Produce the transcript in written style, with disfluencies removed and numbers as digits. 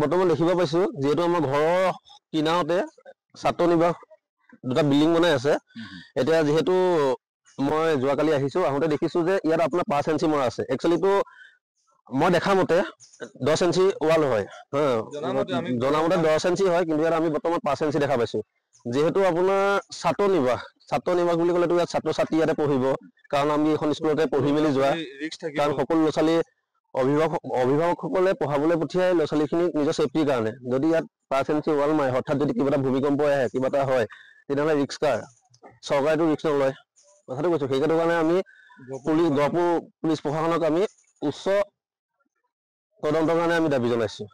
বৰ্তমান দেখিব পাইছো যেহেতু আমাৰ ঘৰৰ কিনাৰতে ছাত্ৰ নিবাস দুটা বিল্ডিং বনাই আছে এতিয়া যেহেতু মই যোৱাকালি আহিছো আহোঁতে দেখিছো যে ইয়াত আপোনাৰ 5 ইঞ্চি মৰা আছে একচুৱেলিটো মই দেখা মতে 10 ইঞ্চি ৱাল হয় জনামতে 10 ইঞ্চি হয় কিন্তু ইয়াত আমি বৰ্তমান 5 ইঞ্চি দেখা পাইছো যেহেতু আপোনাৰ ছাত্ৰ নিবাস বুলি ক'লেতো ইয়াত ছাত্ৰ ছাত্ৰী ইয়াতে পঢ়িব কাৰণ আমি এখন স্কুলতে পঢ়ি মেলি যোৱা কাৰণ সকলো ল'ৰা ছোৱালী অভিভাৱকসকলে পঢ়াবলৈ পঠিয়াই ল'ৰা ছোৱালীখিনিক নিজৰ চেফটিৰ কাৰণে যদি ইয়াত 5 ইঞ্চি ৱাল মাৰে হঠাৎ যদি কিবা এটা ভূমিকম্প আহে কিবা এটা হয় তেতিয়াহ'লে ৰিস্ক কাৰ চৰকাৰেতো ৰিস্ক নলয় কথাটো কৈছো সেইকাৰণে কাৰণে আমি গহপুৰ পুলিচ প্ৰশাসনক আমি উচ্চ তদন্তৰ কাৰণে আমি দাবী জনাইছো